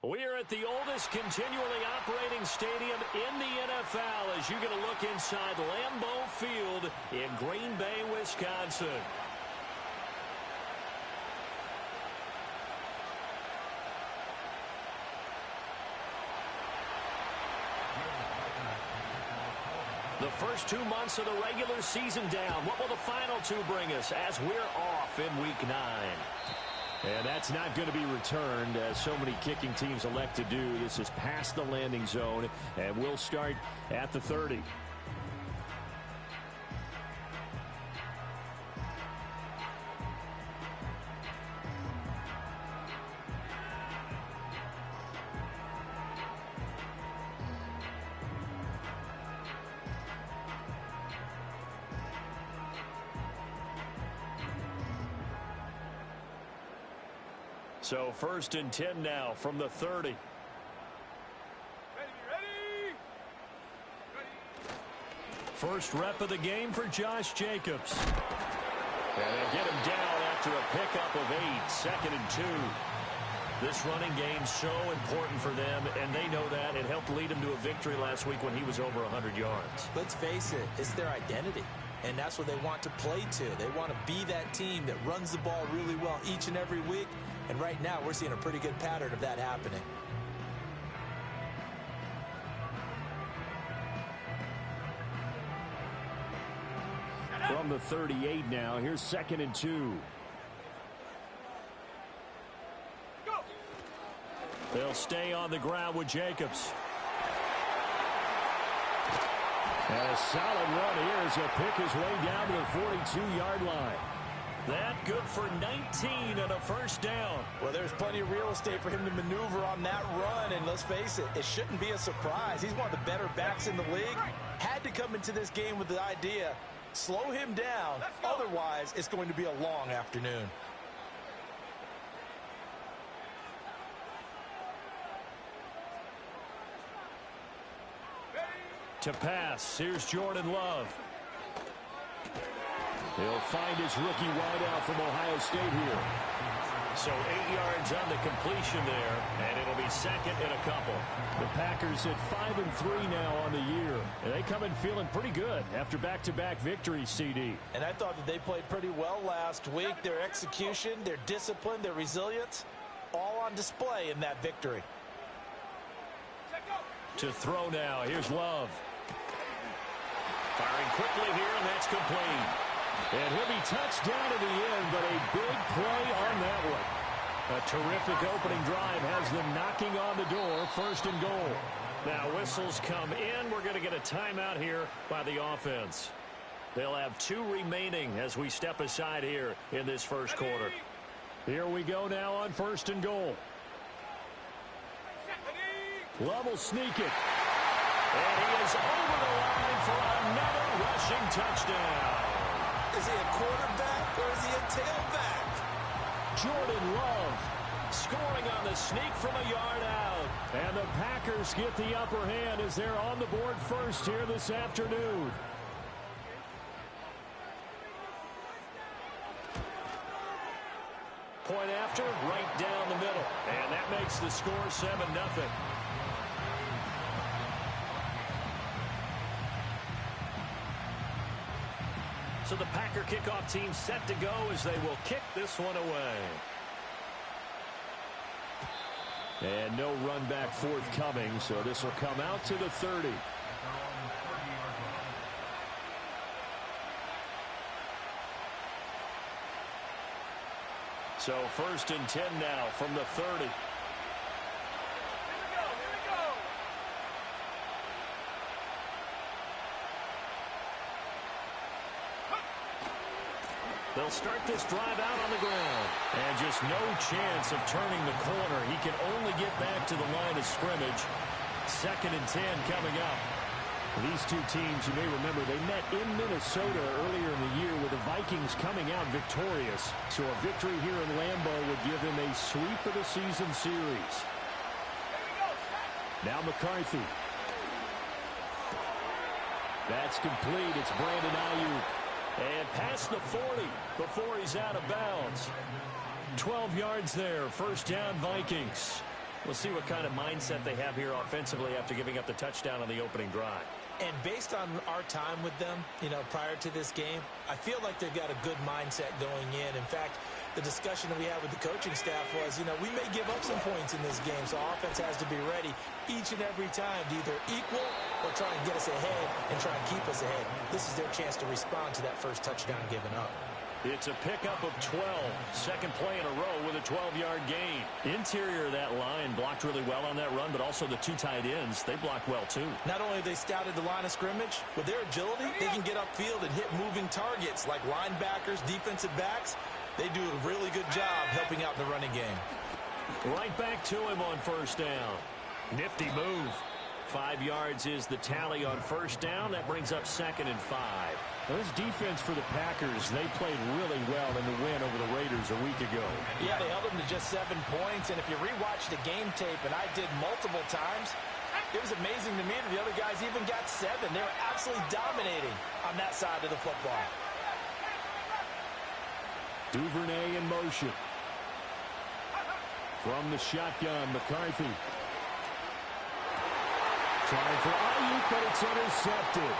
We're at the oldest continually operating stadium in the NFL as you get a look inside Lambeau Field in Green Bay, Wisconsin. The first 2 months of the regular season down. What will the final two bring us as we're off in Week 9? And that's not going to be returned, as so many kicking teams elect to do. This is past the landing zone, and we'll start at the 30. So 1st and 10 now from the 30. Ready. First rep of the game for Josh Jacobs. And they get him down after a pickup of 8, 2nd and 2. This running game so important for them, and they know that. It helped lead them to a victory last week when he was over 100 yards. Let's face it, it's their identity. And that's what they want to play to. They want to be that team that runs the ball really well each and every week. And right now, we're seeing a pretty good pattern of that happening. From the 38 now, here's 2nd and 2. Go. They'll stay on the ground with Jacobs. And a solid run here as he'll pick his way down to the 42-yard line. That good for 19 and a first down. Well, there's plenty of real estate for him to maneuver on that run. And let's face it, it shouldn't be a surprise. He's one of the better backs in the league. Had to come into this game with the idea, slow him down. Otherwise, it's going to be a long afternoon. To pass, here's Jordan Love. He'll find his rookie wideout from Ohio State here. So 8 yards on the completion there, and it'll be 2nd and a couple. The Packers at 5-3 now on the year, and they come in feeling pretty good after back-to-back victories, CD. And I thought that they played pretty well last week. Their execution, their discipline, their resilience, all on display in that victory. To throw now, here's Love. Firing quickly here, and that's complete. And he'll be touched down at the end, but a big play on that one. A terrific opening drive has them knocking on the door, 1st and goal. Now whistles come in. We're going to get a timeout here by the offense. They'll have 2 remaining as we step aside here in this first quarter. Here we go now on 1st and goal. Love will sneak it. And he is over the line for another rushing touchdown. Is he a quarterback or is he a tailback? Jordan Love scoring on the sneak from a yard out. And the Packers get the upper hand as they're on the board first here this afternoon. Point after, right down the middle. And that makes the score 7-0. So the Packer kickoff team set to go as they will kick this one away. And no run back forthcoming, so this will come out to the 30. So 1st and 10 now from the 30. They'll start this drive out on the ground. And just no chance of turning the corner. He can only get back to the line of scrimmage. 2nd and 10 coming up. These two teams, you may remember, they met in Minnesota earlier in the year with the Vikings coming out victorious. So a victory here in Lambeau would give them a sweep of the season series. Now McCarthy. That's complete. It's Brandon Ayuk. And past the 40 before he's out of bounds. 12 yards there. 1st down Vikings. We'll see what kind of mindset they have here offensively after giving up the touchdown on the opening drive. And based on our time with them, prior to this game, I feel like they've got a good mindset going in. In fact, the discussion that we had with the coaching staff was, we may give up some points in this game, so offense has to be ready each and every time to either equal or try and get us ahead and try and keep us ahead. This is their chance to respond to that first touchdown given up. It's a pickup of 12. Second play in a row with a 12-yard gain. Interior of that line blocked really well on that run, but also the two tight ends, they blocked well too. Not only have they scouted the line of scrimmage, with their agility, they can get upfield and hit moving targets like linebackers, defensive backs. They do a really good job helping out in the running game. Right back to him on first down. Nifty move. 5 yards is the tally on first down. That brings up 2nd and 5. This defense for the Packers, they played really well in the win over the Raiders a week ago. Yeah, they held them to just 7 points. And if you rewatch the game tape, and I did multiple times, it was amazing to me that the other guys even got 7. They were absolutely dominating on that side of the football. Duvernay in motion. From the shotgun, McCarthy. Trying for Ayuk, but it's intercepted.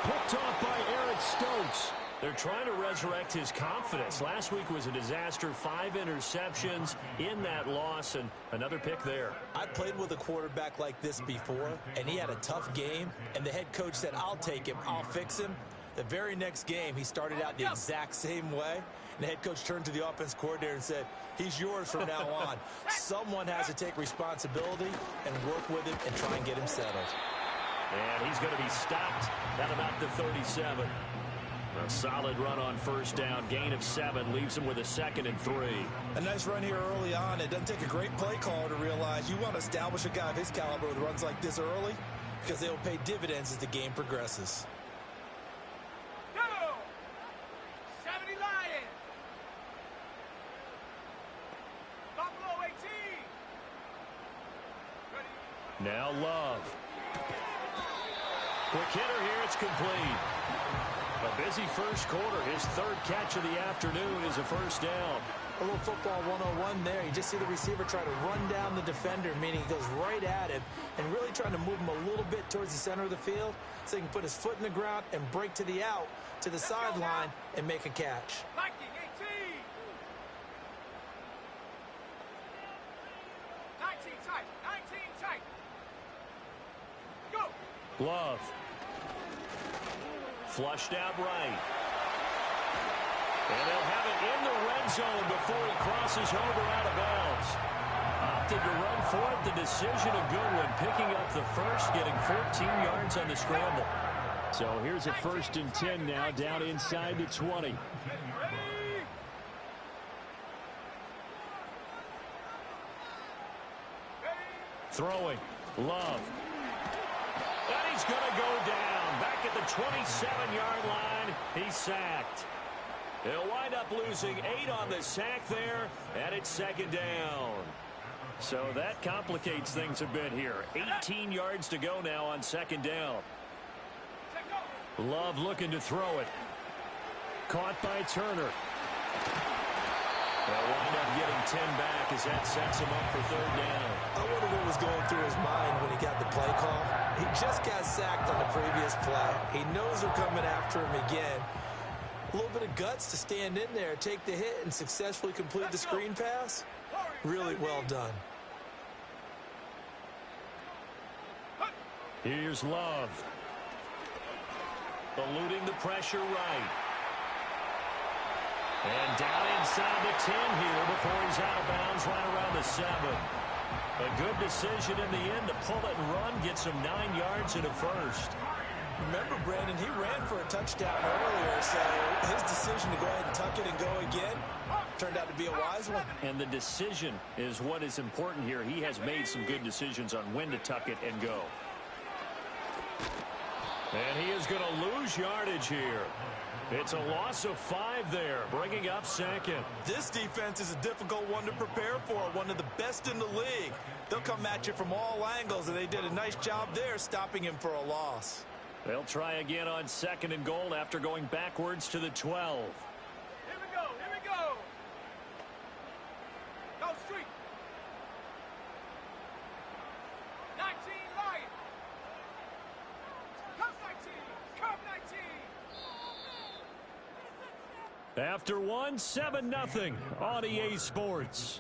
Picked off by Eric Stokes. They're trying to resurrect his confidence. Last week was a disaster. 5 interceptions in that loss, and another pick there. I played with a quarterback like this before, and he had a tough game, and the head coach said, I'll take him, I'll fix him. The very next game, he started out the exact same way. And the head coach turned to the offense coordinator and said, he's yours from now on. Someone has to take responsibility and work with him and try and get him settled. And he's going to be stopped at about the 37. A solid run on first down. Gain of 7 leaves him with a 2nd and 3. A nice run here early on. It doesn't take a great play caller to realize you want to establish a guy of his caliber with runs like this early because they will pay dividends as the game progresses. Now Love. Quick hitter here, it's complete. A busy first quarter. His 3rd catch of the afternoon is a first down. A little football 101 there. You just see the receiver try to run down the defender, meaning he goes right at him and really trying to move him a little bit towards the center of the field so he can put his foot in the ground and break to the out, to the sideline, and make a catch. 19 tight. Love. Flushed out right. And they'll have it in the red zone before he crosses over out of bounds. Opted to run for it. The decision a good one. Picking up the first, getting 14 yards on the scramble. So here's a 1st and 10 now, down inside the 20. Throwing. Love. And he's going to go down. Back at the 27-yard line. He's sacked. They'll wind up losing 8 on the sack there, and it's 2nd down. So that complicates things a bit here. 18 yards to go now on 2nd down. Love looking to throw it. Caught by Turner. They'll wind up getting 10 back as that sets him up for 3rd down. I wonder what was going through his mind when he got the play call. He just got sacked on the previous play. He knows they're coming after him again. A little bit of guts to stand in there, take the hit, and successfully complete the screen pass. Really well done. Here's Love. Eluding the pressure right. And down inside the 10 here before he's out of bounds right around the 7. A good decision in the end to pull it and run, gets him 9 yards and a first. Remember, Brandon, he ran for a touchdown earlier, so his decision to go ahead and tuck it and go again turned out to be a wise one. And the decision is what is important here. He has made some good decisions on when to tuck it and go. And he is going to lose yardage here. It's a loss of 5 there, bringing up 2nd. This defense is a difficult one to prepare for, one of the best in the league. They'll come at you from all angles, and they did a nice job there stopping him for a loss. They'll try again on 2nd and goal after going backwards to the 12. Here we go. Go street. After one, 7-0 on EA Sports.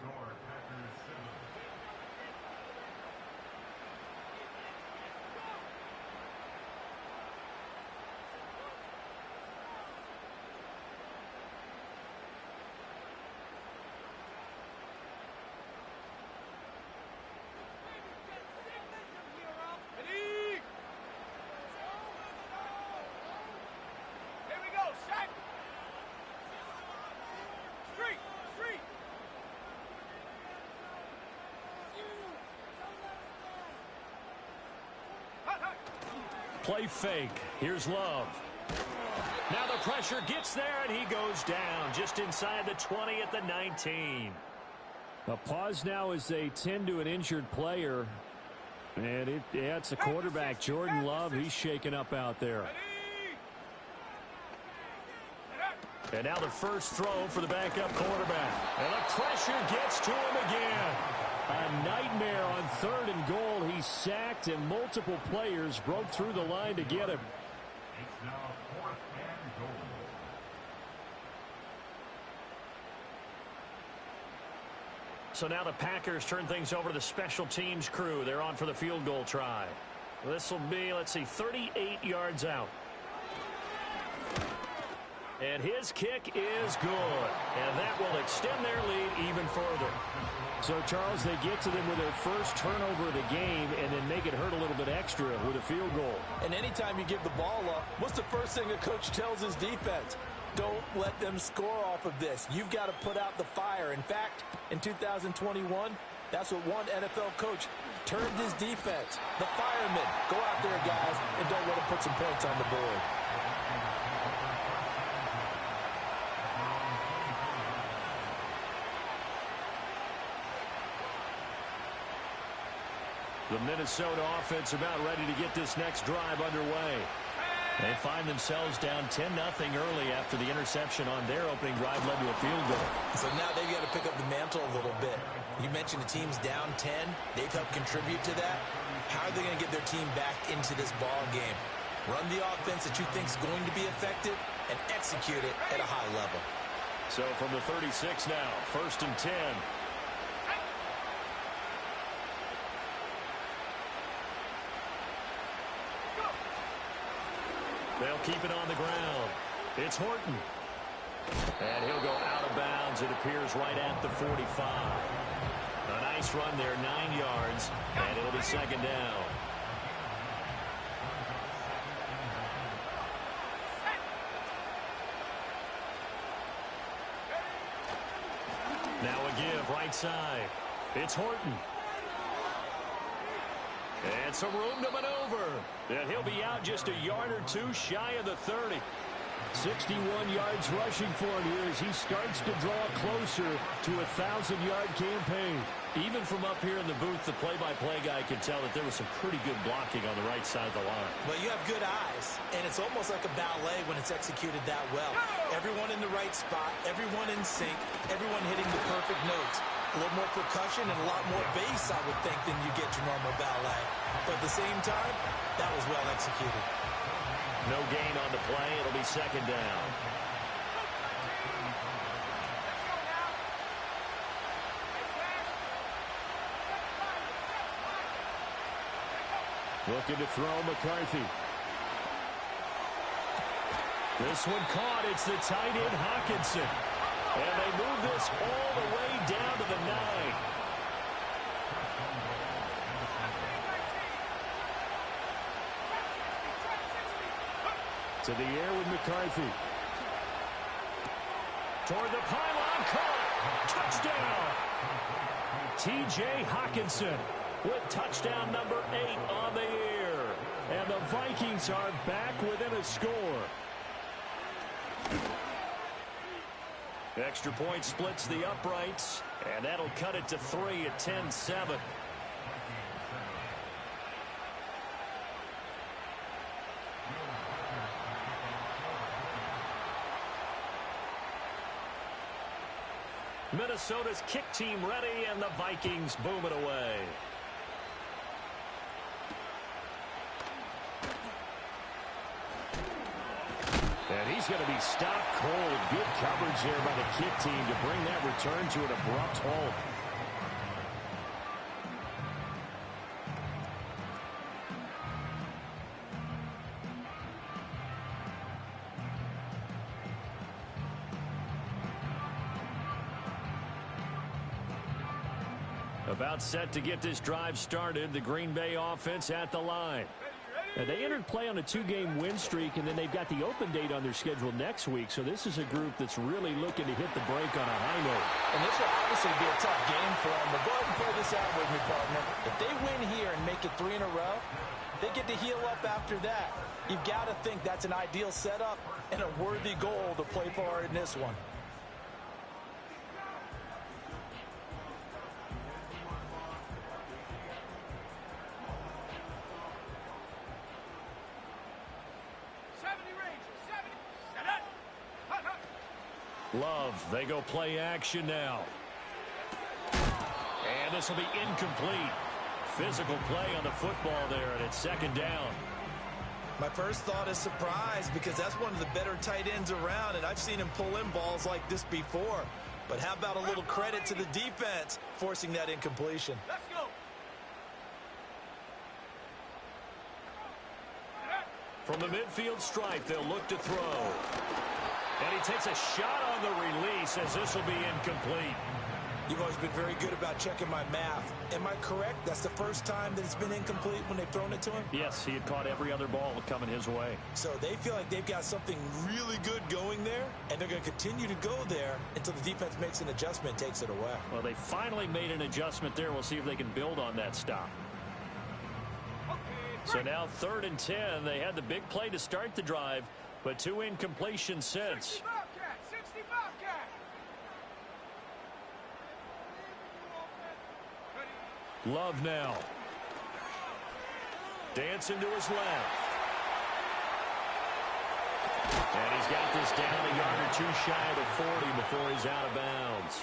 Play fake. Here's Love. Now the pressure gets there, and he goes down just inside the 20 at the 19. A pause now as they tend to an injured player. And it's a quarterback, Jordan Love. He's shaken up out there. And now the first throw for the backup quarterback. And the pressure gets to him again. A nightmare on 3rd and goal. He's sacked, and multiple players broke through the line to get him. It's now 4th and goal. So now the Packers turn things over to the special teams crew. They're on for the field goal try. This will be, let's see, 38 yards out. And his kick is good. And that will extend their lead even further. So, Charles, they get to them with their first turnover of the game and then make it hurt a little bit extra with a field goal. And anytime you give the ball up, what's the first thing a coach tells his defense? Don't let them score off of this. You've got to put out the fire. In fact, in 2021, that's what one NFL coach termed his defense. The firemen. Go out there, guys, and don't let them put some points on the board. The Minnesota offense about ready to get this next drive underway. They find themselves down 10-0 early after the interception on their opening drive led to a field goal. So now they've got to pick up the mantle a little bit. You mentioned the team's down 10. They've helped contribute to that. How are they going to get their team back into this ball game? Run the offense that you think is going to be effective and execute it at a high level. So from the 36 now, 1st and 10. They'll keep it on the ground. It's Horton. And he'll go out of bounds, it appears, right at the 45. A nice run there, 9 yards, and it'll be 2nd down. Now a give, right side. It's Horton. And some room to maneuver. And he'll be out just a yard or two shy of the 30. 61 yards rushing for him here as he starts to draw closer to a 1,000-yard campaign. Even from up here in the booth, the play-by-play guy could tell that there was some pretty good blocking on the right side of the line. Well, you have good eyes, and it's almost like a ballet when it's executed that well. Everyone in the right spot, everyone in sync, everyone hitting the perfect notes. A little more percussion and a lot more bass, I would think, than you get your normal ballet. But at the same time, that was well executed. No gain on the play. It'll be 2nd down. Looking to throw McCarthy. This one caught. It's the tight end Hawkinson. And they move this all the way down to the 9. To the air with McCarthy. Toward the pylon, caught. Touchdown. T.J. Hawkinson with touchdown number 8 on the air. And the Vikings are back within a score. Extra point splits the uprights, and that'll cut it to 3 at 10-7. Minnesota's kick team ready, and the Vikings boom it away. And he's is going to be stopped cold. Good coverage there by the kick team to bring that return to an abrupt halt. About set to get this drive started. The Green Bay offense at the line. Now, they entered play on a 2-game win streak, and then they've got the open date on their schedule next week. So this is a group that's really looking to hit the break on a high note. And this will obviously be a tough game for them. But go ahead and play this out with me, partner. If they win here and make it 3 in a row, they get to heal up after that. You've got to think that's an ideal setup and a worthy goal to play for in this one. Love, they go play action now. And this will be incomplete. Physical play on the football there, and it's second down. My first thought is surprise, because that's one of the better tight ends around, and I've seen him pull in balls like this before. But how about a little credit to the defense forcing that incompletion? Let's go. From the midfield stripe, they'll look to throw. And he takes a shot on the release as this will be incomplete. You've always been very good about checking my math. Am I correct? That's the first time that it's been incomplete when they've thrown it to him? Yes, he had caught every other ball coming his way. So they feel like they've got something really good going there, and they're going to continue to go there until the defense makes an adjustment and takes it away. Well, they finally made an adjustment there. We'll see if they can build on that stop. So now 3rd and 10. They had the big play to start the drive, but 2 incompletions since. 60 Bobcat, 60 Bobcat. Love now. Dancing to his left. And he's got this down a yard or 2 shy of the 40 before he's out of bounds.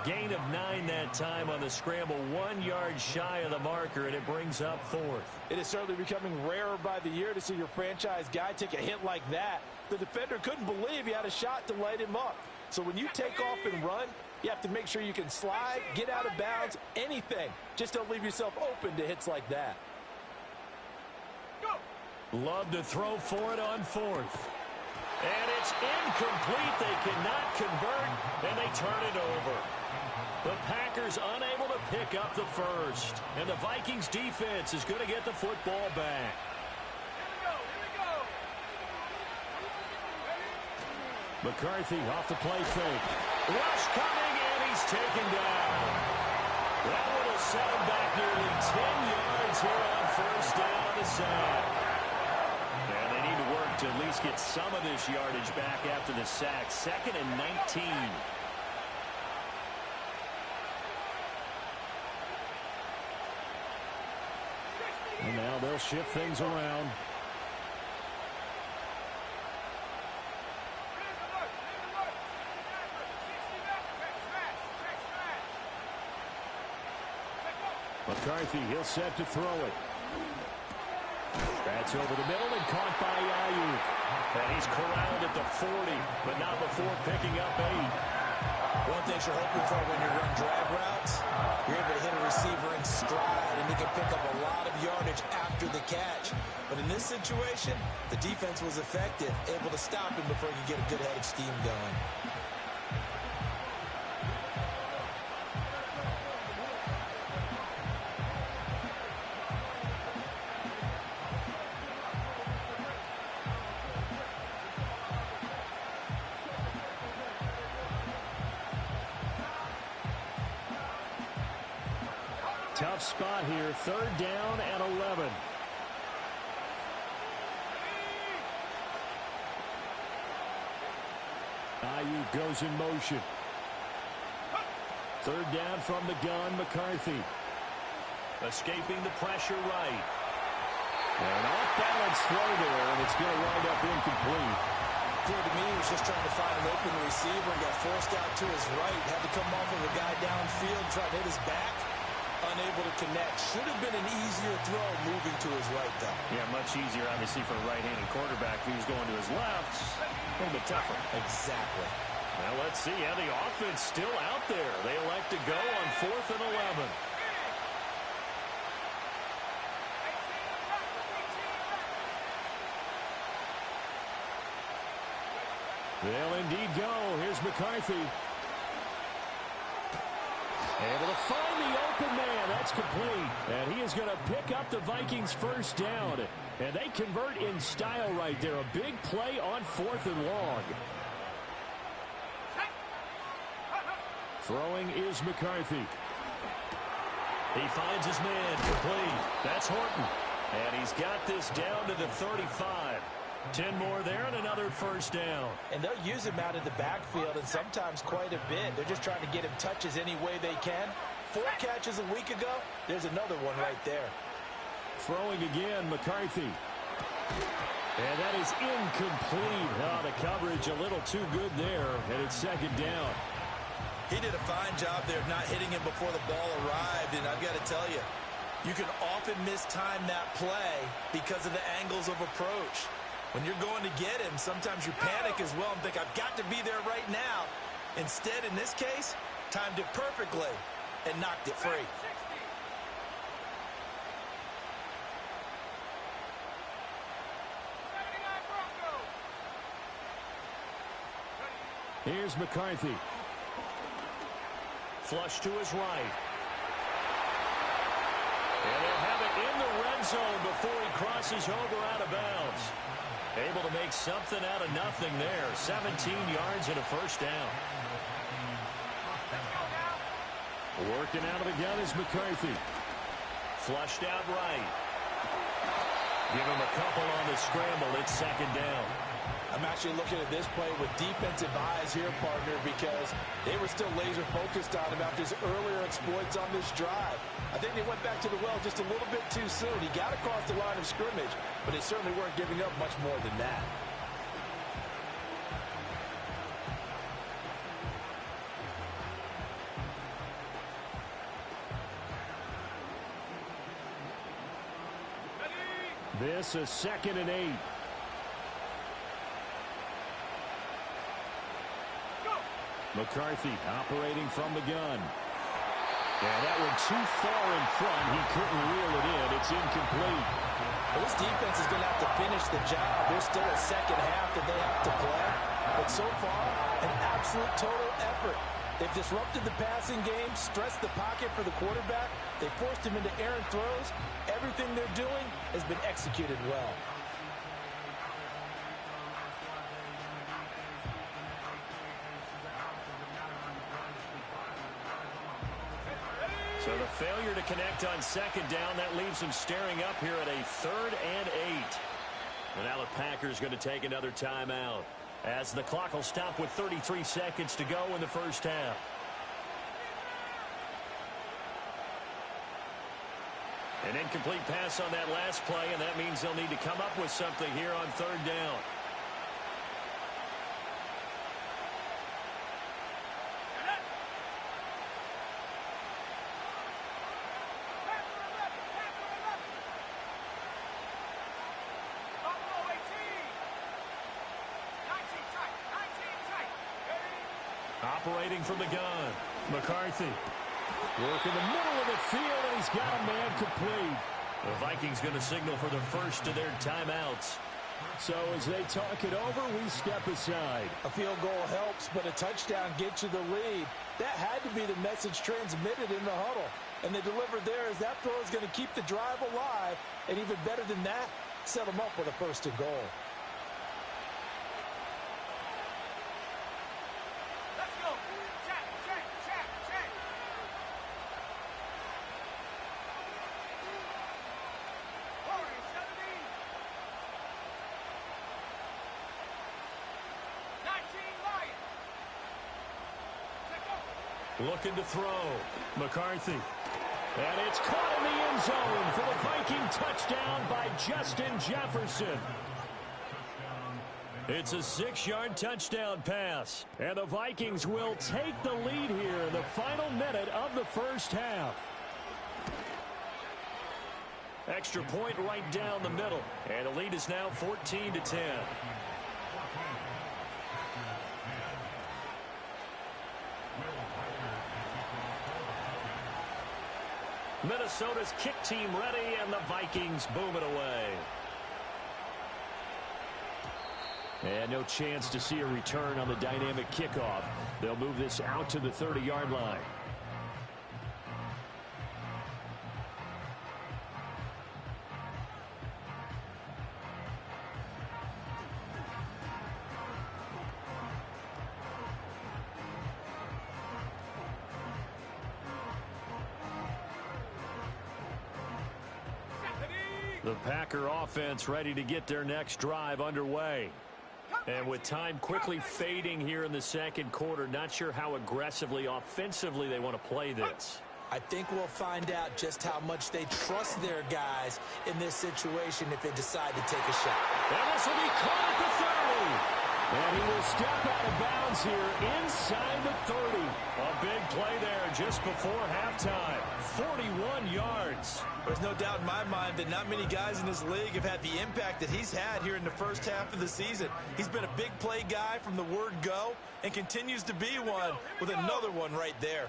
Gain of 9 that time on the scramble, 1 yard shy of the marker, and it brings up 4th. It is certainly becoming rarer by the year to see your franchise guy take a hit like that. The defender couldn't believe he had a shot to light him up. So when you take off and run, you have to make sure you can slide, get out of bounds, anything. Just don't leave yourself open to hits like that. Love to throw for it on 4th. And it's incomplete. They cannot convert, and they turn it over. The Packers unable to pick up the first. And the Vikings defense is going to get the football back. McCarthy off the play fake. Rush coming, and he's taken down. That one will set him back nearly 10 yards here on 1st down the sack. And they need to work to at least get some of this yardage back after the sack. 2nd and 19. And now they'll shift things around. McCarthy, he'll set to throw it. That's over the middle and caught by Ayuk. And he's corralled at the 40, but not before picking up 8. One thing you're hoping for when you run drag routes, you're able to hit a receiver in stride, and he can pick up a lot of yardage after the catch. But in this situation, the defense was effective, able to stop him before he could get a good head of steam going. Tough spot here. 3rd down and 11. Ayuk goes in motion. 3rd down from the gun, McCarthy. Escaping the pressure right. An off-balance throw there, and it's going to wind up incomplete. Clear to me, he was just trying to find an open receiver and got forced out to his right. Had to come off of a guy downfield, trying to hit his back. Unable to connect. Should have been an easier throw moving to his right, though. Yeah, much easier, obviously, for a right-handed quarterback. If he was going to his left, a little bit tougher. Exactly. Now let's see how the offense still out there. They elect to go on 4th and 11. They'll indeed go. Here's McCarthy. Able to find the open man. That's complete. And he is going to pick up the Vikings' first down. And they convert in style right there. A big play on 4th and long. Throwing is McCarthy. He finds his man. Complete. That's Horton. And he's got this down to the 35. 10 more there and another first down. And they'll use him out of the backfield, and sometimes quite a bit. They're just trying to get him touches any way they can. 4 catches a week ago. There's another one right there. Throwing again, McCarthy. And that is incomplete. Oh, the coverage a little too good there, and it's 2nd down. He did a fine job there of not hitting him before the ball arrived, and I've got to tell you, you can often mistime that play because of the angles of approach. When you're going to get him, sometimes you panic as well and think, I've got to be there right now. Instead, in this case, timed it perfectly and knocked it free. Here's McCarthy. Flush to his right. And they'll have it in the red zone before he crosses over out of bounds. Able to make something out of nothing there. 17 yards and a first down. Working out of the gun is McCarthy. Flushed out right. Give him a couple on the scramble. It's 2nd down. I'm actually looking at this play with defensive eyes here, partner, because they were still laser focused on him after his earlier exploits on this drive. I think they went back to the well just a little bit too soon. He got across the line of scrimmage, but they certainly weren't giving up much more than that. This is 2nd and 8. McCarthy operating from the gun. And that one too far in front. He couldn't reel it in. It's incomplete. Well, this defense is going to have to finish the job. There's still a second half that they have to play. But so far, an absolute total effort. They've disrupted the passing game, stressed the pocket for the quarterback. They forced him into errant throws. Everything they're doing has been executed well. So the failure to connect on 2nd down, that leaves them staring up here at a 3rd and 8. And now the Packers going to take another timeout as the clock will stop with 33 seconds to go in the first half. An incomplete pass on that last play, and that means they'll need to come up with something here on 3rd down. Operating from the gun, McCarthy. Working the middle of the field, and he's got a man complete. The Vikings going to signal for the first of their timeouts. So as they talk it over, we step aside. A field goal helps, but a touchdown gets you the lead. That had to be the message transmitted in the huddle. And they delivered there as that throw is going to keep the drive alive. And even better than that, set them up with a 1st and goal. Looking to throw. McCarthy. And it's caught in the end zone for the Viking touchdown by Justin Jefferson. It's a 6-yard touchdown pass. And the Vikings will take the lead here in the final minute of the first half. Extra point right down the middle. And the lead is now 14-10. Minnesota's kick team ready, and the Vikings boom it away. And no chance to see a return on the dynamic kickoff. They'll move this out to the 30-yard line. The Packer offense ready to get their next drive underway. And with time quickly fading here in the second quarter, not sure how aggressively, offensively they want to play this. I think we'll find out just how much they trust their guys in this situation if they decide to take a shot. And this will be caught at the 30. And he will step out of bounds here inside the 30. A big play there just before halftime. 41 yards. There's no doubt in my mind that not many guys in this league have had the impact that he's had here in the first half of the season. He's been a big play guy from the word go and continues to be one with another one right there.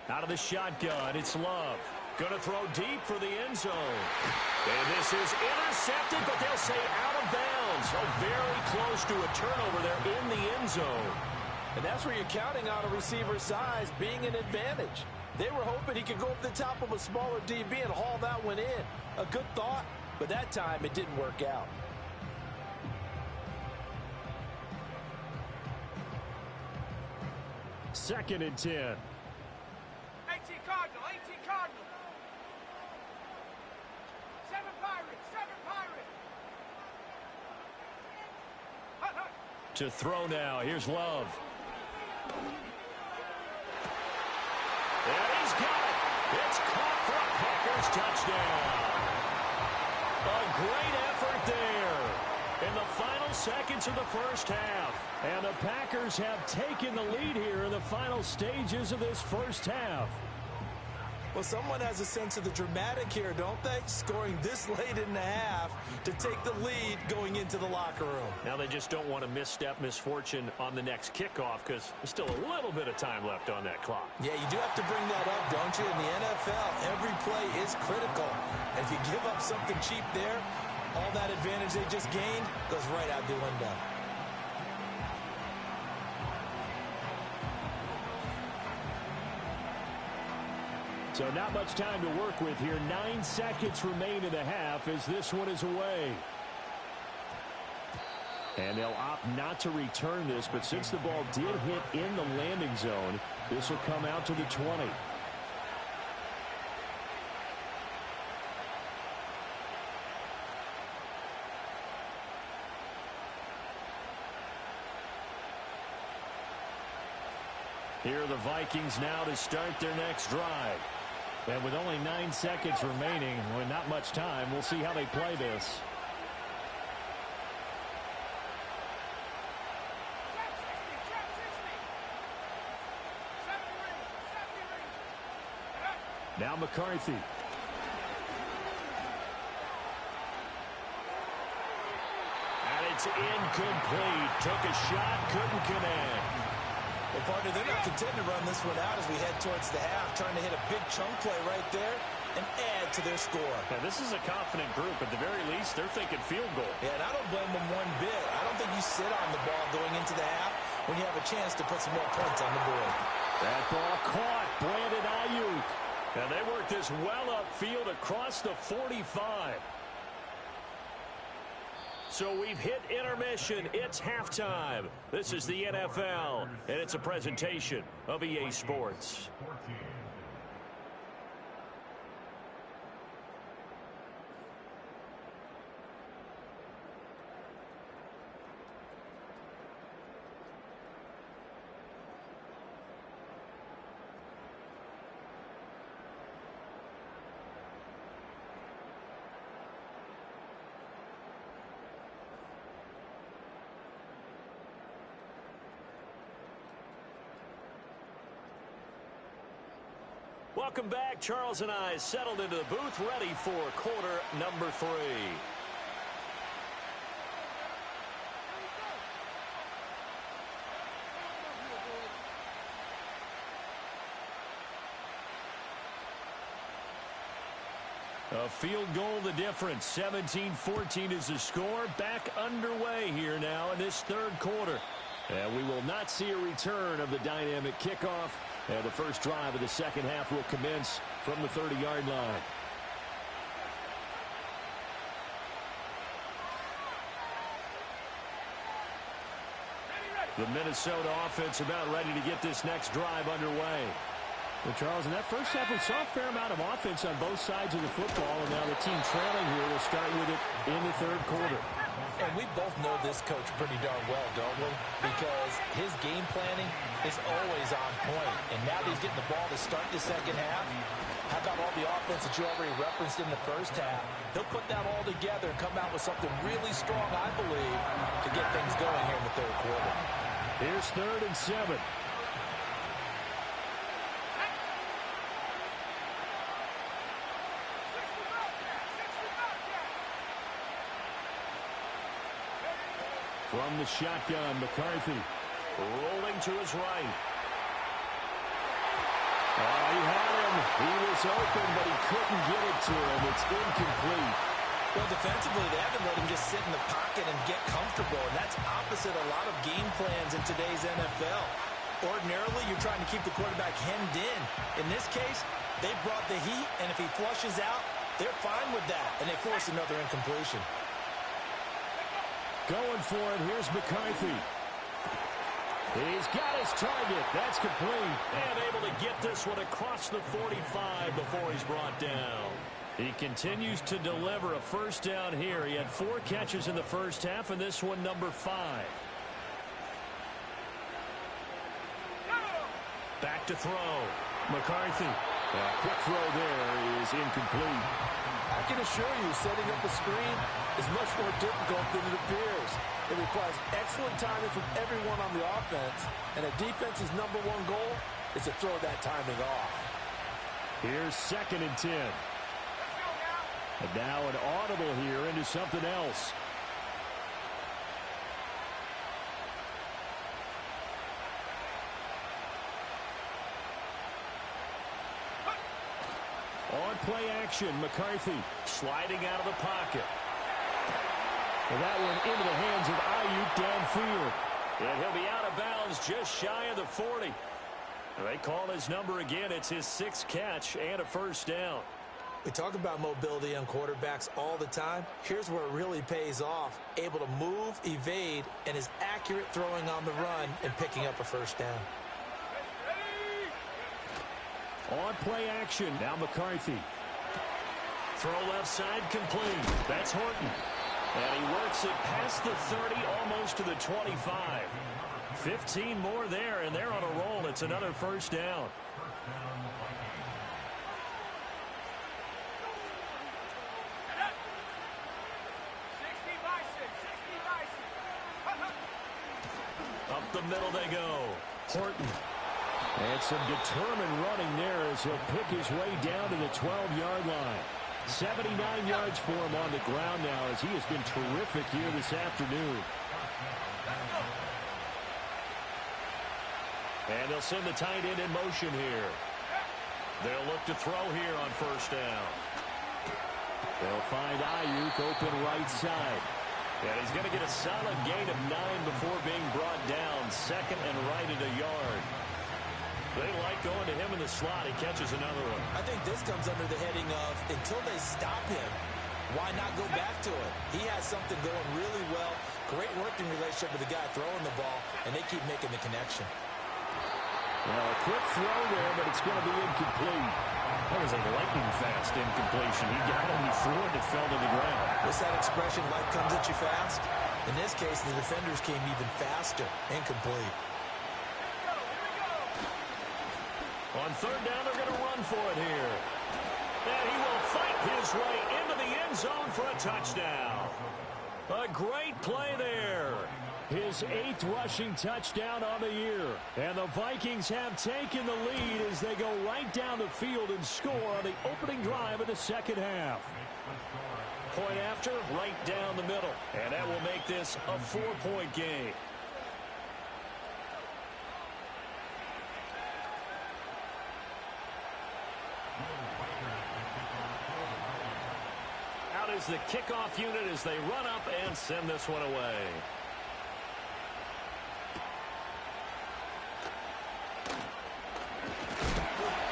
Out of the shotgun, it's Love. Going to throw deep for the end zone. And this is intercepted, but they'll say out of bounds. Oh, very close to a turnover there in the end zone. And that's where you're counting on a receiver's size being an advantage. They were hoping he could go up the top of a smaller DB and haul that one in. A good thought, but that time it didn't work out. Second and 10. 18 Cardinal, 18 Cardinal. 7 Pirates, 7 Pirates. Hut, hut. To throw now, here's Love. And he's got it. It's caught for a Packers touchdown. A great effort there in the final seconds of the first half. And the Packers have taken the lead here in the final stages of this first half. Well, someone has a sense of the dramatic here, don't they? Scoring this late in the half to take the lead going into the locker room. Now they just don't want to misstep misfortune on the next kickoff because there's still a little bit of time left on that clock. Yeah, you do have to bring that up, don't you? In the NFL, every play is critical. And if you give up something cheap there, all that advantage they just gained goes right out the window. So not much time to work with here. 9 seconds remain in the half as this one is away. And they'll opt not to return this, but since the ball did hit in the landing zone, this will come out to the 20. Here are the Vikings now to start their next drive. And with only 9 seconds remaining, with not much time, we'll see how they play this. Now McCarthy. And it's incomplete. Took a shot, couldn't connect. Well, partner, they're not content to run this one out as we head towards the half, trying to hit a big chunk play right there and add to their score. Yeah, this is a confident group. At the very least, they're thinking field goal. Yeah, and I don't blame them one bit. I don't think you sit on the ball going into the half when you have a chance to put some more points on the board. That ball caught. Brandon Ayuk. And they work this well upfield across the 45. So we've hit intermission. It's halftime. This is the NFL, and it's a presentation of EA Sports. Welcome back. Charles and I settled into the booth, ready for quarter number 3. A field goal the difference. 17-14 is the score. Back underway here now in this third quarter. And we will not see a return of the dynamic kickoff. And the first drive of the second half will commence from the 30-yard line. The Minnesota offense about ready to get this next drive underway. Well, Charles, in that first half, we saw a fair amount of offense on both sides of the football, and now the team trailing here will start with it in the third quarter. And we both know this coach pretty darn well, don't we? Because his game planning is always on point. And now that he's getting the ball to start the second half, how about all the offense that you already referenced in the first half? He'll put that all together and come out with something really strong, I believe, to get things going here in the third quarter. Here's 3rd and 7. From the shotgun, McCarthy rolling to his right. Oh, he had him. He was open, but he couldn't get it to him. It's incomplete. Well, defensively, they haven't let him just sit in the pocket and get comfortable, and that's opposite a lot of game plans in today's NFL. Ordinarily, you're trying to keep the quarterback hemmed in. In this case, they brought the heat, and if he flushes out, they're fine with that, and they force another incompletion. Going for it. Here's McCarthy. He's got his target. That's complete. And able to get this one across the 45 before he's brought down. He continues to deliver a first down here. He had 4 catches in the first half, and this one number 5. Back to throw. McCarthy. A quick throw there is incomplete. I can assure you, setting up a screen is much more difficult than it appears. It requires excellent timing from everyone on the offense, and a defense's #1 goal is to throw that timing off. Here's 2nd and 10. And now an audible here into something else. On play action, McCarthy sliding out of the pocket. And that one into the hands of Ayuk downfield. And he'll be out of bounds just shy of the 40. They call his number again. It's his 6th catch and a first down. We talk about mobility on quarterbacks all the time. Here's where it really pays off. Able to move, evade, and is accurate throwing on the run and picking up a first down. On play action, now McCarthy. Throw left side, complete. That's Horton. And he works it past the 30, almost to the 25. 15 more there, and they're on a roll. It's another first down. Up the middle they go. Horton. And some determined running there as he'll pick his way down to the 12-yard line. 79 yards for him on the ground now as he has been terrific here this afternoon. And they'll send the tight end in motion here. They'll look to throw here on first down. They'll find Ayuk open right side. And he's going to get a solid gain of 9 before being brought down. 2nd and right at a yard. They like going to him in the slot. He catches another one. I think this comes under the heading of, until they stop him, why not go back to it? He has something going really well. Great working relationship with the guy throwing the ball, and they keep making the connection. Well, a quick throw there, but it's going to be incomplete. That was a lightning-fast incompletion. He got him, he threw it, and it fell to the ground. What's that expression, life comes at you fast? In this case, the defenders came even faster. Incomplete. On third down, they're going to run for it here. And he will fight his way into the end zone for a touchdown. A great play there. His 8th rushing touchdown on the year. And the Vikings have taken the lead as they go right down the field and score on the opening drive of the second half. Point after, right down the middle. And that will make this a 4-point game. Out is the kickoff unit as they run up and send this one away.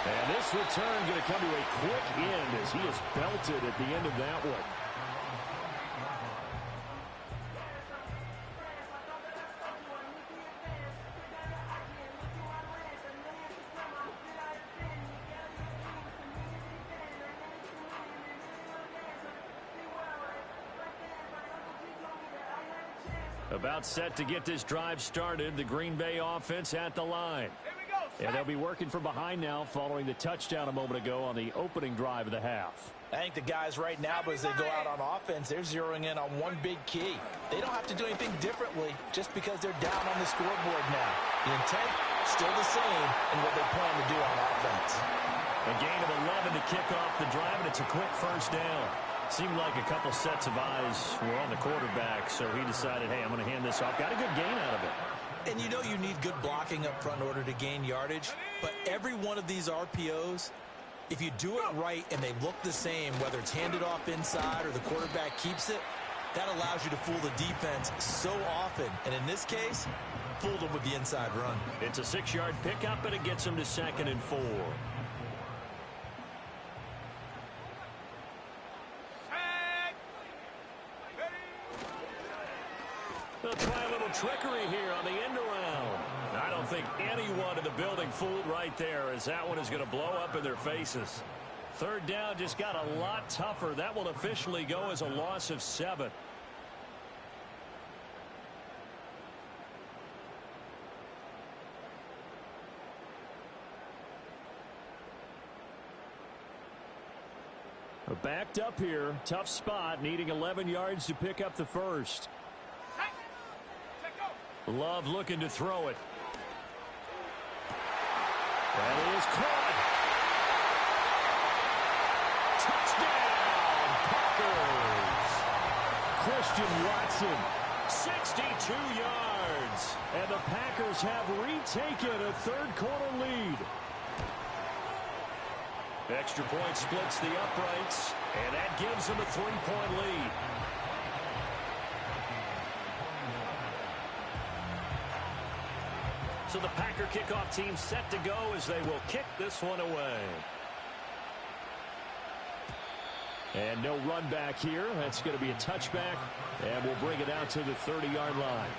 And this return going to come to a quick end as he is belted at the end of that one. About set to get this drive started. The Green Bay offense at the line. And they'll be working from behind now following the touchdown a moment ago on the opening drive of the half. I think the guys right now, as they go out on offense, they're zeroing in on one big key. They don't have to do anything differently just because they're down on the scoreboard now. The intent, still the same in what they plan to do on offense. A gain of 11 to kick off the drive, and it's a quick first down. Seemed like a couple sets of eyes were on the quarterback, so he decided, hey, I'm going to hand this off. Got a good gain out of it. And you know you need good blocking up front in order to gain yardage, but every one of these RPOs, if you do it right and they look the same, whether it's handed off inside or the quarterback keeps it, that allows you to fool the defense so often. And in this case, fooled them with the inside run. It's a 6-yard pickup, and it gets them to 2nd and 4. They'll try a little trickery here on the end around. I don't think anyone in the building fooled right there, as that one is going to blow up in their faces. 3rd down just got a lot tougher. That will officially go as a loss of 7. Backed up here. Tough spot, needing 11 yards to pick up the first. Love looking to throw it. That is caught. Touchdown, Packers. Christian Watson, 62 yards. And the Packers have retaken a third-quarter lead. Extra point splits the uprights, and that gives them a 3-point lead. So the Packer kickoff team set to go as they will kick this one away. And no run back here. That's going to be a touchback, and we'll bring it out to the 30-yard line.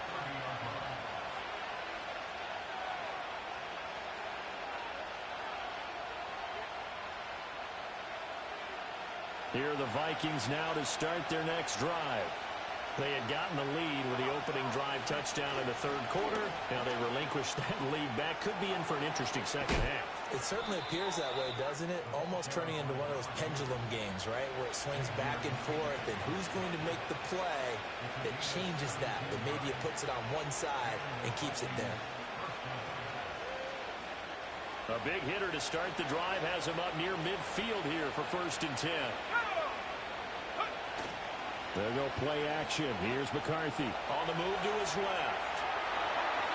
Here are the Vikings now to start their next drive. They had gotten the lead with the opening drive touchdown in the 3rd quarter. Now they relinquished that lead back. Could be in for an interesting second half. It certainly appears that way, doesn't it? Almost turning into one of those pendulum games, right? Where it swings back and forth, and who's going to make the play that changes that maybe it puts it on one side and keeps it there. A big hitter to start the drive has him up near midfield here for 1st and 10. They'll go play action. Here's McCarthy on the move to his left.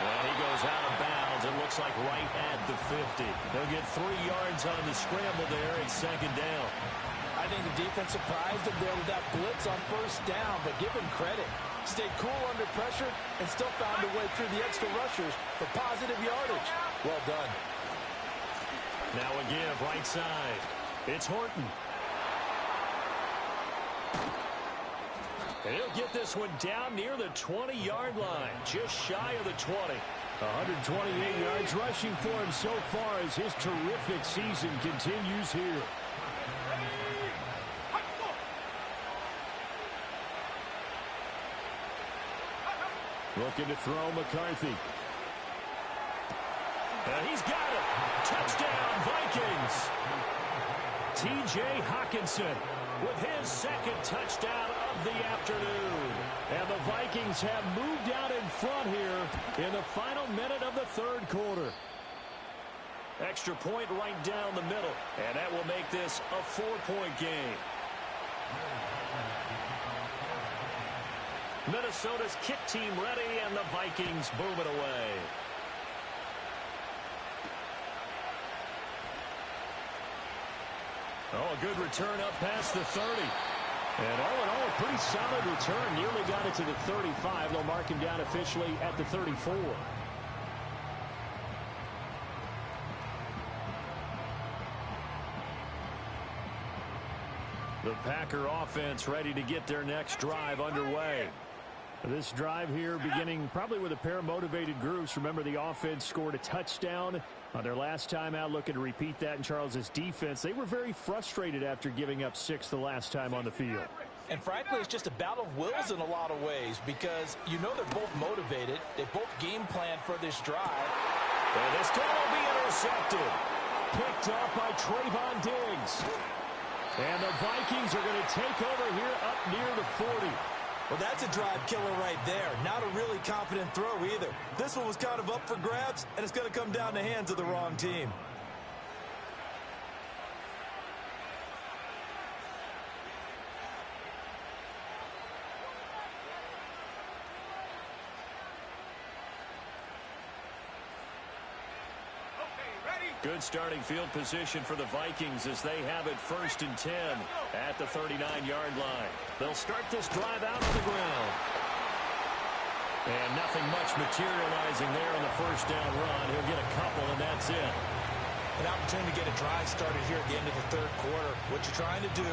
And he goes out of bounds. It looks like right at the 50. They'll get 3 yards on the scramble there at 2nd down. I think the defense surprised him there with that blitz on 1st down, but give him credit. Stayed cool under pressure and still found a way through the extra rushers for positive yardage. Well done. Now a give right side. It's Horton. And he'll get this one down near the 20-yard line, just shy of the 20. 128 yards rushing for him so far as his terrific season continues here. Looking to throw McCarthy. And he's got it. Touchdown, Vikings. T.J. Hawkinson with his 2nd touchdown of of the afternoon. And the Vikings have moved out in front here in the final minute of the third quarter. Extra point right down the middle. And that will make this a 4-point game. Minnesota's kick team ready, and the Vikings boom it away. Oh, a good return up past the 30. And all in all, a pretty solid return. Nearly got it to the 35. They'll mark him down officially at the 34. The Packer offense ready to get their next drive underway. This drive here beginning probably with a pair of motivated groups. Remember, the offense scored a touchdown on their last time out, looking to repeat that in Charles's defense. They were very frustrated after giving up 6 the last time on the field. And frankly, it's just a battle of wills in a lot of ways because you know they're both motivated. They both game plan for this drive. And this time will be intercepted. Picked up by Trayvon Diggs. And the Vikings are going to take over here up near the 40. Well, that's a drive killer right there. Not a really confident throw either. This one was kind of up for grabs, and it's going to come down the hands of the wrong team. Good starting field position for the Vikings as they have it 1st and 10 at the 39-yard line. They'll start this drive out on the ground. And nothing much materializing there on the first down run. He'll get a couple, and that's it. An opportunity to get a drive started here at the end of the third quarter. What you're trying to do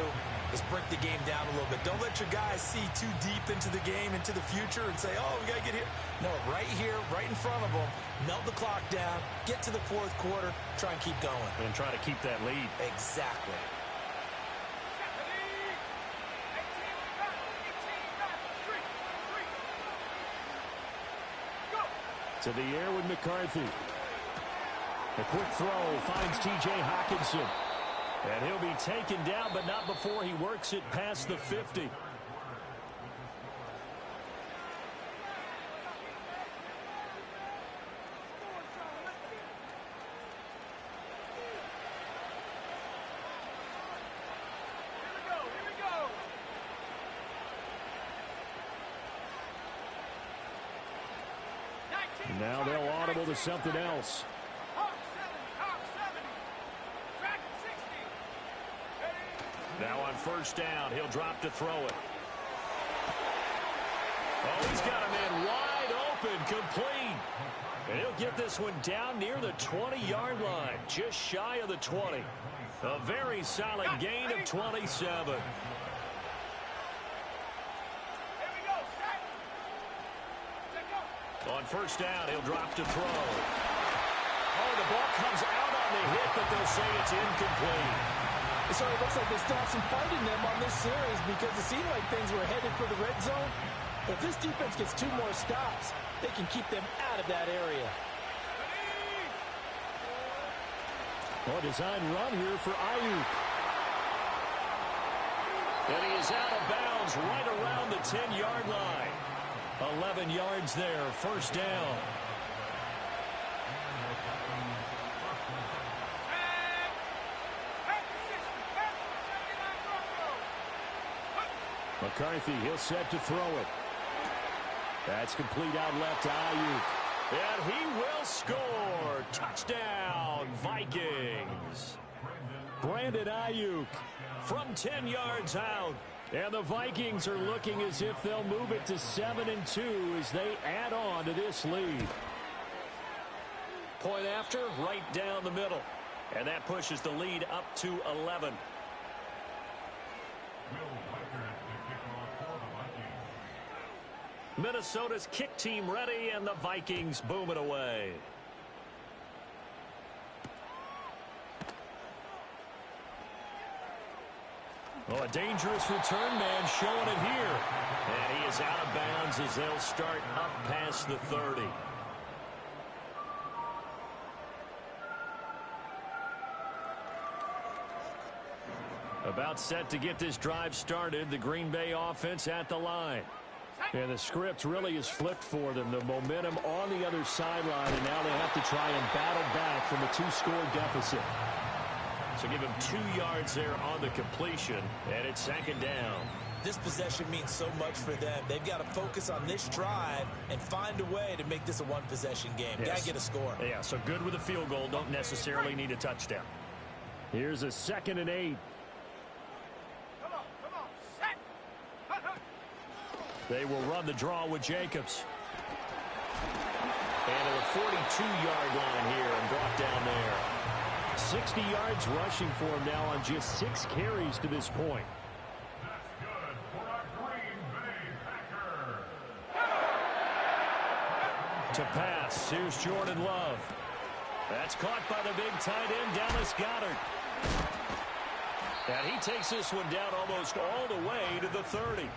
is break the game down a little bit. Don't let your guys see too deep into the game, into the future, and say, oh, we got to get here. No, right here, right in front of them, melt the clock down, get to the fourth quarter, try and keep going. And try to keep that lead. Exactly. To the air with McCarthy. A quick throw finds T.J. Hockenson. And he'll be taken down, but not before he works it past the 50. Now they'll audible to something else. Now on first down, he'll drop to throw it. Oh, he's got a man wide open, complete. And he'll get this one down near the 20-yard line, just shy of the 20. A very solid gain of 27. On first down, he'll drop to throw. Oh, the ball comes out on the hit, but they'll say it's incomplete. So it looks like they still have some fight in them on this series because it seemed like things were headed for the red zone. But if this defense gets 2 more stops, they can keep them out of that area. Oh, design run here for Ayuk. And he is out of bounds right around the 10-yard line. 11 yards there, first down. McCarthy, he'll set to throw it. That's complete out left to Ayuk. And he will score. Touchdown, Vikings. Brandon Ayuk from 10 yards out. And the Vikings are looking as if they'll move it to 7-2 as they add on to this lead. Point after, right down the middle. And that pushes the lead up to 11. Minnesota's kick team ready, and the Vikings boom it away. Oh, a dangerous return man showing it here. And he is out of bounds as they'll start up past the 30. About set to get this drive started. The Green Bay offense at the line. And the script really is flipped for them. The momentum on the other sideline, and now they have to try and battle back from a 2-score deficit. So give him 2 yards there on the completion, and it's 2nd down. This possession means so much for them. They've got to focus on this drive and find a way to make this a one-possession game. Yes. Got to get a score. Yeah, so good with a field goal. Don't necessarily need a touchdown. Here's a 2nd and 8. Come on, set. They will run the draw with Jacobs. And at the 42-yard line here and brought down there. 60 yards rushing for him now on just 6 carries to this point. That's good for a Green Bay Packer. To pass, here's Jordan Love. That's caught by the big tight end, Dallas Goedert. And he takes this one down almost all the way to the 30.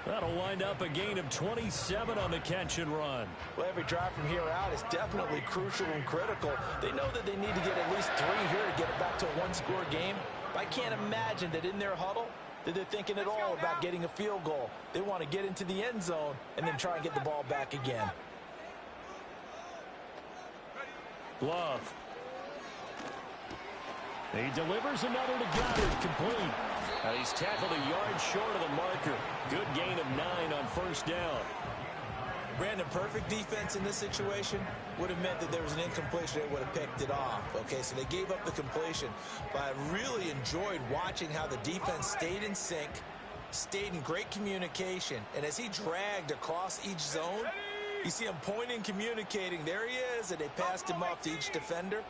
That'll wind up a gain of 27 on the catch and run. Well, every drive from here out is definitely crucial and critical. They know that they need to get at least 3 here to get it back to a 1-score game. I can't imagine that in their huddle that they're thinking at all about getting a field goal. They want to get into the end zone and then try and get the ball back again. Love. He delivers another to Goedert, complete. He's tackled a yard short of the marker. Good gain of 9 on 1st down. Brandon, perfect defense in this situation would have meant that there was an incompletion. They would have picked it off. Okay, so they gave up the completion. But I really enjoyed watching how the defense stayed in sync, stayed in great communication. And as he dragged across each zone, you see him pointing, communicating. There he is, and they passed him off to each defender.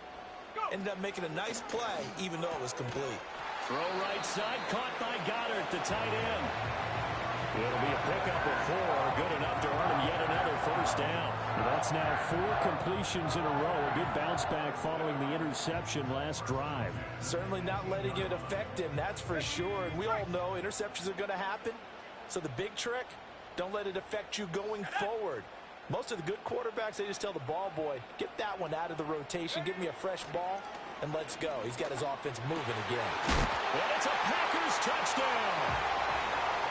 Ended up making a nice play, even though it was complete. Throw right side, caught by Goedert, the tight end. It'll be a pickup of 4, good enough to earn him yet another 1st down. That's now 4 completions in a row. A good bounce back following the interception last drive. Certainly not letting it affect him, that's for sure. And we all know interceptions are going to happen. So the big trick, don't let it affect you going forward. Most of the good quarterbacks, they just tell the ball boy, get that one out of the rotation, give me a fresh ball, and let's go. He's got his offense moving again. And it's a Packers touchdown.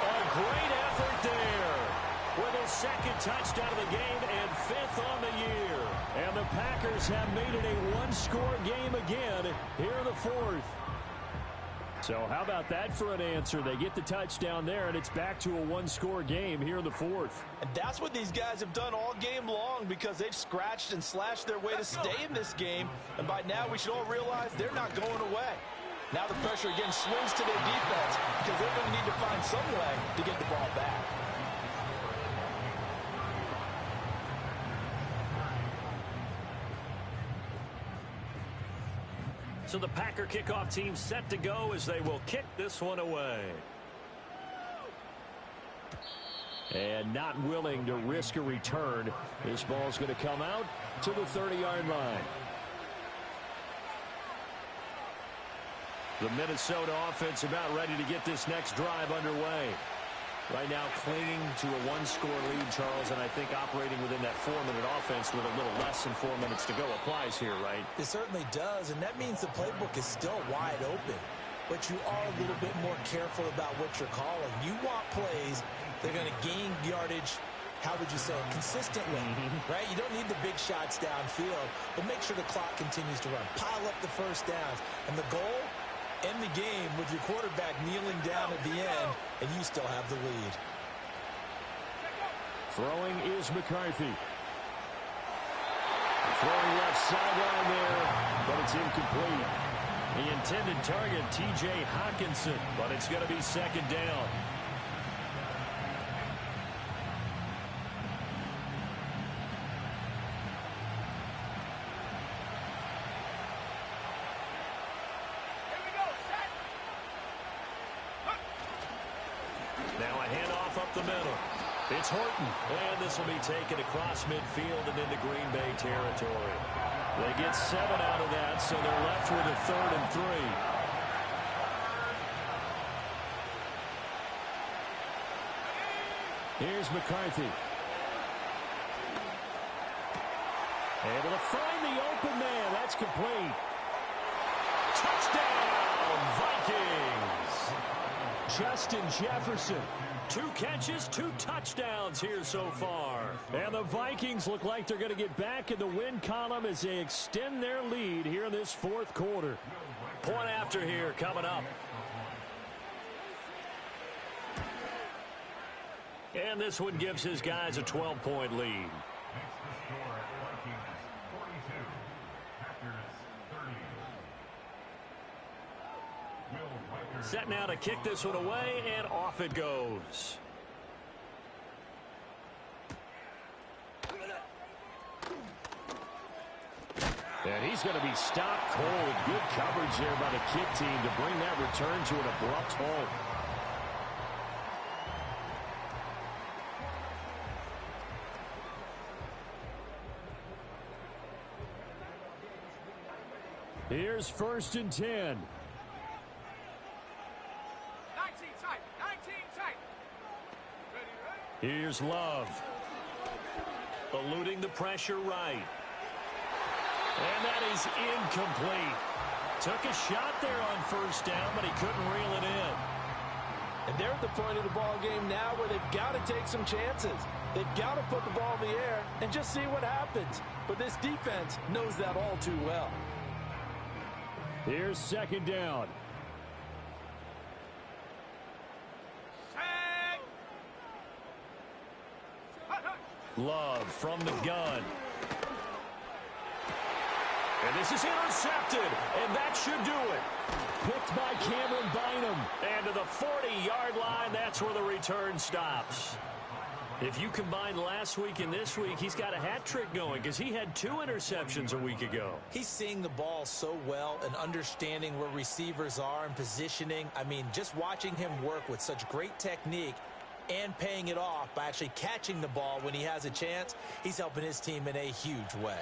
A great effort there with his 2nd touchdown of the game and 5th on the year. And the Packers have made it a 1-score game again here in the 4th. So how about that for an answer? They get the touchdown there, and it's back to a 1-score game here in the 4th. And that's what these guys have done all game long because they've scratched and slashed their way to stay in this game. And by now, we should all realize they're not going away. Now the pressure again swings to their defense because they're going to need to find some way to get the ball back. So the Packer kickoff team set to go as they will kick this one away. And not willing to risk a return. This ball's going to come out to the 30-yard line. The Minnesota offense about ready to get this next drive underway. Right now clinging to a 1-score lead, Charles, and I think operating within that 4-minute offense with a little less than 4 minutes to go applies here, right? It certainly does, and that means the playbook is still wide open. But you are a little bit more careful about what you're calling. You want plays that are going to gain yardage, how would you say it, consistently, right? You don't need the big shots downfield, but make sure the clock continues to run. Pile up the 1st downs, and the goal, end the game with your quarterback kneeling down at the end, and you still have the lead. Throwing is McCarthy. Throwing left sideline there, but it's incomplete. The intended target, T.J. Hockenson, but it's going to be 2nd down. Now a handoff up the middle. It's Horton, and this will be taken across midfield and into Green Bay territory. They get 7 out of that, so they're left with a 3rd and 3. Here's McCarthy. Able to find the open man. That's complete. Touchdown, Vikings. Justin Jefferson. 2 catches, 2 touchdowns here so far. And the Vikings look like they're going to get back in the win column as they extend their lead here in this 4th quarter. Point after here coming up. And this one gives his guys a 12-point lead. Set now to kick this one away, and off it goes. And he's going to be stopped cold. Good coverage there by the kick team to bring that return to an abrupt halt. Here's 1st and 10. 19 tight. 19 tight. Ready. Here's Love. Eluding the pressure right. And that is incomplete. Took a shot there on 1st down, but he couldn't reel it in. And they're at the point of the ball game now where they've got to take some chances. They've got to put the ball in the air and just see what happens. But this defense knows that all too well. Here's 2nd down. Love from the gun. And this is intercepted, and that should do it. Picked by Cameron Bynum. And to the 40-yard line, that's where the return stops. If you combine last week and this week, he's got a hat trick going because he had 2 interceptions a week ago. He's seeing the ball so well and understanding where receivers are and positioning. I mean, just watching him work with such great technique and paying it off by actually catching the ball when he has a chance, he's helping his team in a huge way.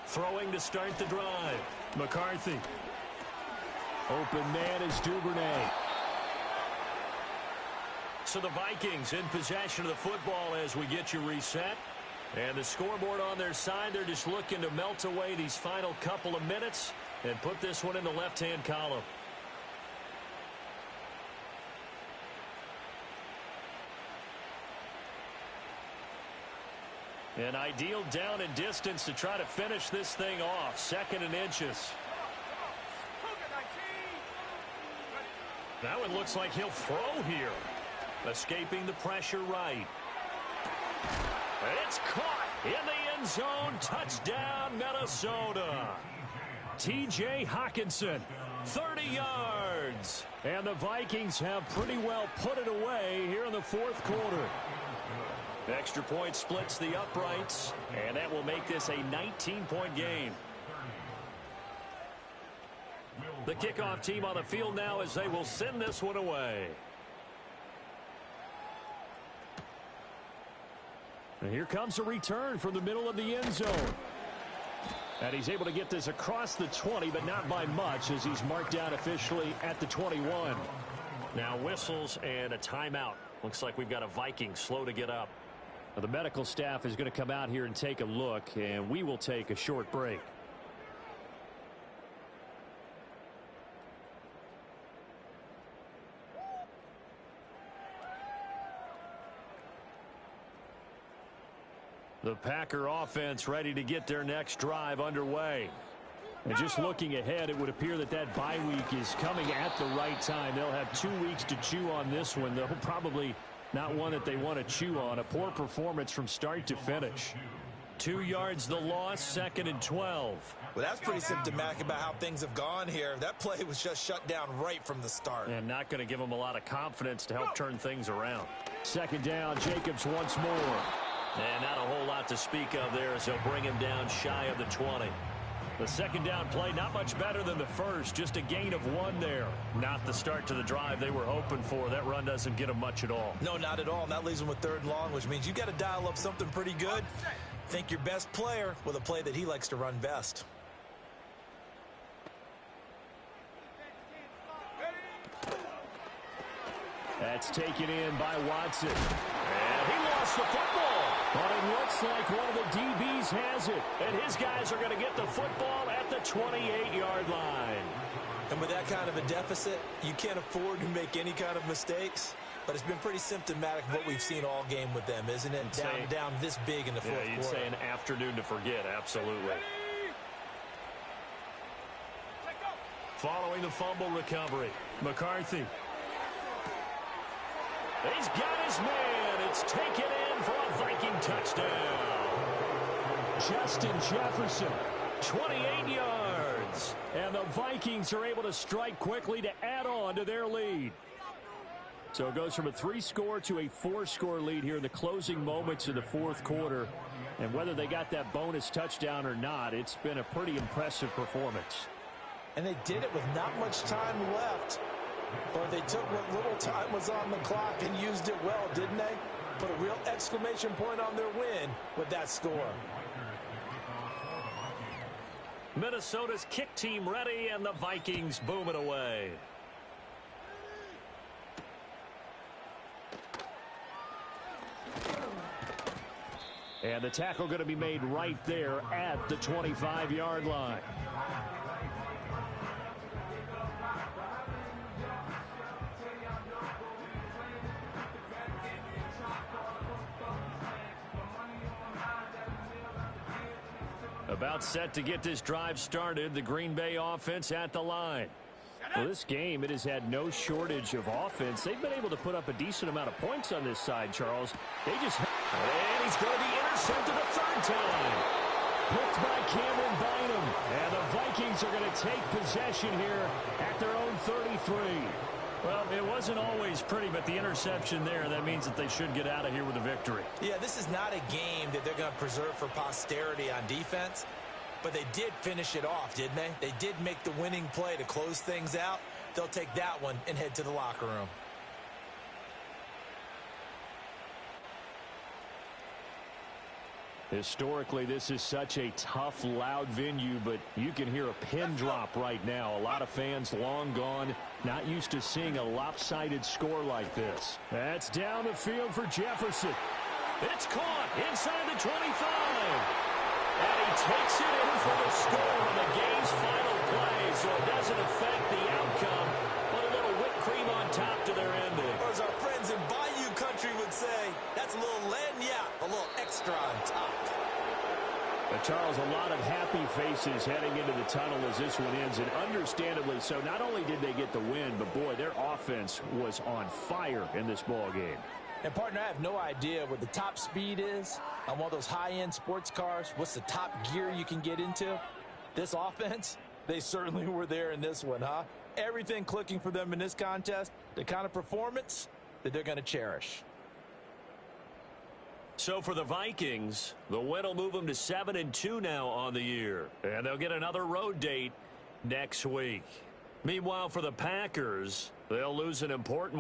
Throwing to start the drive. McCarthy. Open man is Duvernay. So the Vikings in possession of the football as we get you reset. And the scoreboard on their side, they're just looking to melt away these final couple of minutes and put this one in the left-hand column. An ideal down and distance to try to finish this thing off. 2nd and inches. Now it looks like he'll throw here. Escaping the pressure right. It's caught in the end zone. Touchdown, Minnesota. T.J. Hawkinson, 30 yards. And the Vikings have pretty well put it away here in the 4th quarter. Extra point splits the uprights, and that will make this a 19-point game. The kickoff team on the field now as they will send this one away. And here comes a return from the middle of the end zone. And he's able to get this across the 20, but not by much as he's marked down officially at the 21. Now whistles and a timeout. Looks like we've got a Viking slow to get up. Now, the medical staff is going to come out here and take a look, and we will take a short break. The Packer offense ready to get their next drive underway. And just looking ahead, it would appear that that bye week is coming at the right time. They'll have 2 weeks to chew on this one. They'll probably not one that they want to chew on. A poor performance from start to finish. 2 yards the loss, 2nd and 12. Well, that's pretty symptomatic about how things have gone here. That play was just shut down right from the start. And not going to give them a lot of confidence to help turn things around. 2nd down, Jacobs once more. And not a whole lot to speak of there as they'll bring him down shy of the 20. The 2nd down play not much better than the first, just a gain of 1 there. Not the start to the drive they were hoping for. That run doesn't get them much at all. No, not at all. And that leaves them with 3rd and long, which means you got to dial up something pretty good. Think your best player with a play that he likes to run best. That's taken in by Watson. And He lost the football. But it looks like one of the DBs has it. And his guys are going to get the football at the 28-yard line. And with that kind of a deficit, you can't afford to make any kind of mistakes. But it's been pretty symptomatic of what we've seen all game with them, isn't it? Down this big in the fourth quarter. You'd say an afternoon to forget, absolutely. Following the fumble recovery, McCarthy. He's got his man. It's taken in for a Viking touchdown. Justin Jefferson, 28 yards. And the Vikings are able to strike quickly to add on to their lead. So it goes from a 3-score to a 4-score lead here in the closing moments of the fourth quarter. And whether they got that bonus touchdown or not, it's been a pretty impressive performance. And they did it with not much time left. But they took what little time was on the clock and used it well, didn't they? Put a real exclamation point on their win with that score. Minnesota's kick team ready, and the Vikings boom it away. And the tackle going to be made right there at the 25-yard line. About set to get this drive started. The Green Bay offense at the line. Well, this game, it has had no shortage of offense. They've been able to put up a decent amount of points on this side, Charles. They just... And he's going to be intercepted a third time. Picked by Cameron Bynum. And the Vikings are going to take possession here at their own 33. Well, it wasn't always pretty, but the interception there, that means that they should get out of here with a victory. Yeah, this is not a game that they're going to preserve for posterity on defense. But they did finish it off, didn't they? They did make the winning play to close things out. They'll take that one and head to the locker room. Historically, this is such a tough, loud venue, but you can hear a pin drop right now. A lot of fans long gone, not used to seeing a lopsided score like this. That's down the field for Jefferson. It's caught inside the 25. And he takes it in for the score on the game's final play, so it doesn't affect the outcome, but a little whipped cream on top to their ending. Or as our friends in Bayou country would say, that's a little lagniappe, a little extra on top. But Charles, a lot of happy faces heading into the tunnel as this one ends, and understandably so. Not only did they get the win, but boy, their offense was on fire in this ball game. And, partner, I have no idea what the top speed is on one of those high-end sports cars. What's the top gear you can get into? This offense, they certainly were there in this one, huh? Everything clicking for them in this contest, the kind of performance that they're going to cherish. So for the Vikings, the win will move them to 7-2 now on the year. And they'll get another road date next week. Meanwhile, for the Packers, they'll lose an important one.